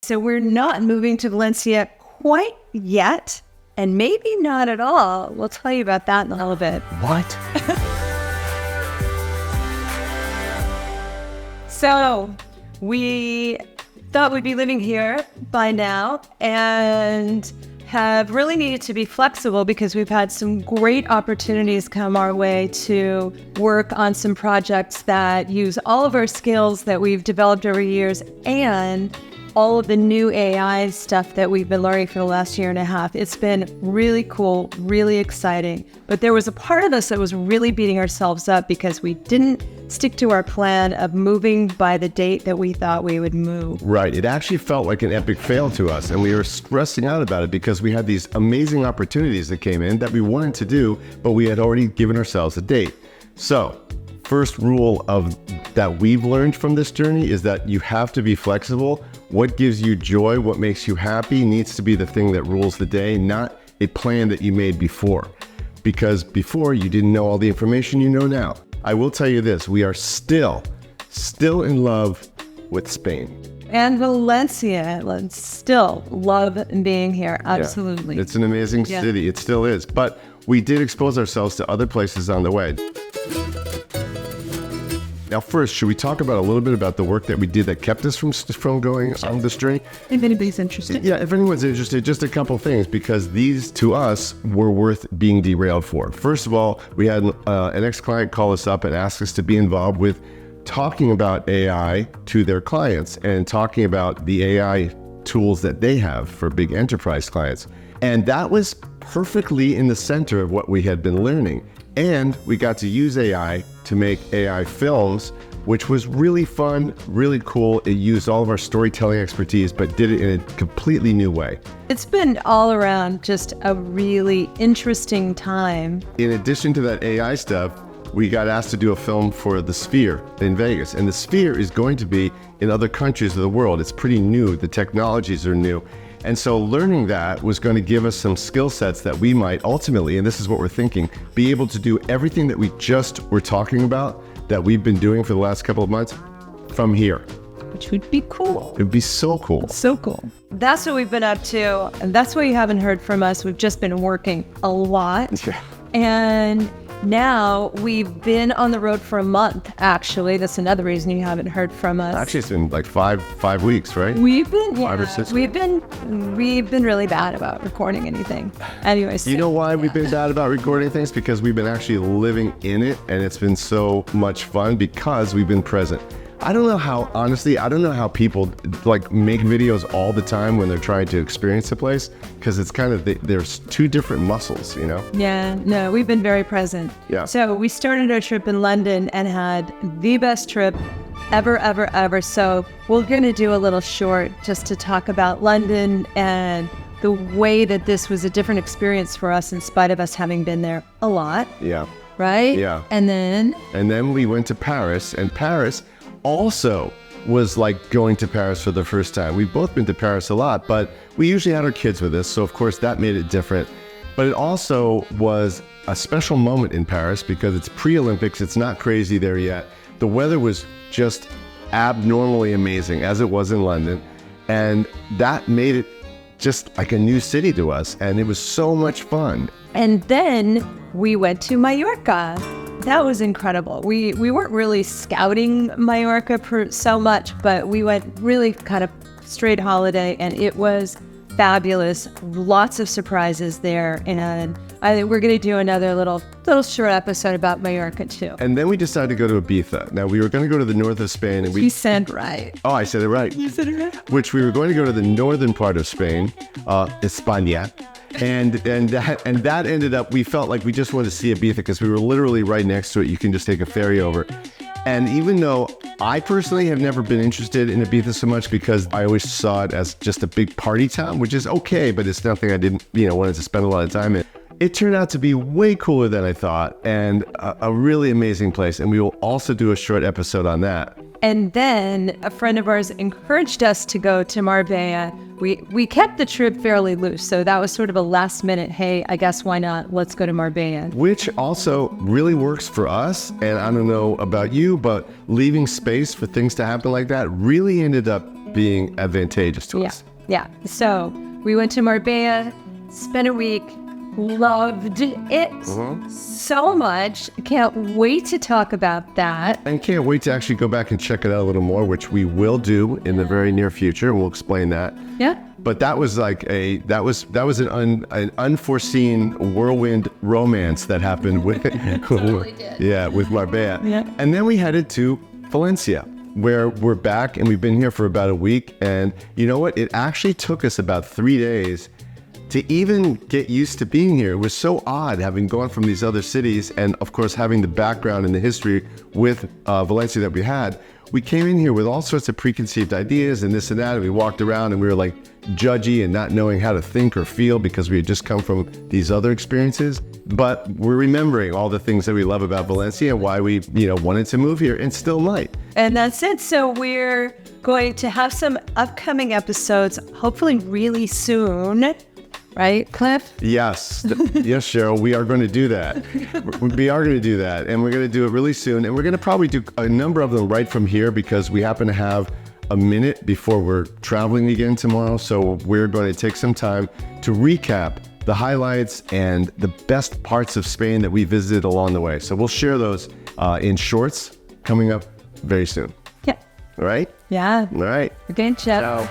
So we're not moving to Valencia quite yet, and maybe not at all. We'll tell you about that in a little bit. What? So we thought we'd be living here by now and have really needed to be flexible because we've had some great opportunities come our way to work on some projects that use all of our skills that we've developed over years and all of the new AI stuff that we've been learning for the last year and a half. It's been really cool, really exciting. But there was a part of us that was really beating ourselves up because we didn't stick to our plan of moving by the date that we thought we would move. Right. It actually felt like an epic fail to us, and we were stressing out about it because we had these amazing opportunities that came in that we wanted to do, but we had already given ourselves a date. So, first rule of that we've learned from this journey is that you have to be flexible. What gives you joy, what makes you happy needs to be the thing that rules the day, not a plan that you made before. Because before you didn't know all the information you know now. I will tell you this, we are still in love with Spain. And Valencia, still love being here, absolutely. Yeah, it's an amazing city, it still is. But we did expose ourselves to other places on the way. Now, first, should we talk about a little bit about the work that we did that kept us from going on this journey? If anybody's interested. Yeah, if anyone's interested, just a couple things, because these, to us, were worth being derailed for. First of all, we had an ex-client call us up and ask us to be involved with talking about AI to their clients and talking about the AI tools that they have for big enterprise clients. And that was perfectly in the center of what we had been learning. And we got to use AI to make AI films, which was really fun, really cool. It used all of our storytelling expertise, but did it in a completely new way. It's been all around just a really interesting time. In addition to that AI stuff, we got asked to do a film for the Sphere in Vegas. And the Sphere is going to be in other countries of the world. It's pretty new. The technologies are new. And so learning that was going to give us some skill sets that we might ultimately, and this is what we're thinking, be able to do everything that we just were talking about, that we've been doing for the last couple of months, from here. Which would be cool. It'd be so cool. So cool. That's what we've been up to. And that's why you haven't heard from us. We've just been working a lot. Yeah. And now we've been on the road for a month, actually. That's another reason you haven't heard from us. Actually, it's been like five weeks, right? We've been, 5 or 6 we've been really bad about recording anything. Anyways. You know why we've been bad about recording things? Because we've been actually living in it, and it's been so much fun because we've been present. I don't know how people make videos all the time when they're trying to experience a place, because it's kind of, there's two different muscles, you know? Yeah, no, we've been very present. Yeah. So we started our trip in London and had the best trip ever. So we're going to do a little short just to talk about London and the way that this was a different experience for us in spite of us having been there a lot. Yeah. Right? Yeah. And then we went to Paris, and Paris also was like going to Paris for the first time. We've both been to Paris a lot, but we usually had our kids with us, so of course that made it different. But it also was a special moment in Paris because it's pre-Olympics, it's not crazy there yet. The weather was just abnormally amazing, as it was in London, and that made it just like a new city to us, and it was so much fun. And then we went to Mallorca. That was incredible. We weren't really scouting Mallorca so much, but we went really kind of straight holiday, and it was fabulous. Lots of surprises there, and I think we're going to do another little short episode about Mallorca too. And then we decided to go to Ibiza. Now, we were going to go to the north of Spain, and You said right. Oh, I said it right. You said it right. Which we were going to go to the northern part of Spain, España. And that ended up, we felt like we just wanted to see Ibiza because we were literally right next to it. You can just take a ferry over. And even though I personally have never been interested in Ibiza so much because I always saw it as just a big party town, which is okay, but it's nothing I didn't, wanted to spend a lot of time in. It turned out to be way cooler than I thought, and a really amazing place. And we will also do a short episode on that. And then a friend of ours encouraged us to go to Marbella. We kept the trip fairly loose, so that was sort of a last minute, hey, I guess why not? Let's go to Marbella. Which also really works for us, and I don't know about you, but leaving space for things to happen like that really ended up being advantageous to Yeah. us. Yeah. So we went to Marbella, spent a week, loved it so much. Can't wait to talk about that. And can't wait to actually go back and check it out a little more, which we will do in the very near future. We'll explain that. Yeah. But that was like that was an unforeseen whirlwind romance that happened with with Marbella. Yeah. And then we headed to Valencia, where we're back, and we've been here for about a week. And you know what? It actually took us about 3 days to even get used to being here. It was so odd having gone from these other cities, and of course having the background and the history with Valencia that we had. We came in here with all sorts of preconceived ideas and this and that, and we walked around and we were like judgy and not knowing how to think or feel because we had just come from these other experiences. But we're remembering all the things that we love about Valencia and why we, wanted to move here and still might. And that's it. So we're going to have some upcoming episodes, hopefully really soon. Right, Cliff? Yes. Yes, Cheryl, we are going to do that. We are going to do that. And we're going to do it really soon. And we're going to probably do a number of them right from here because we happen to have a minute before we're traveling again tomorrow. So we're going to take some time to recap the highlights and the best parts of Spain that we visited along the way. So we'll share those in shorts coming up very soon. Yeah. All right? Yeah. All right. Okay, Jeff. Ciao.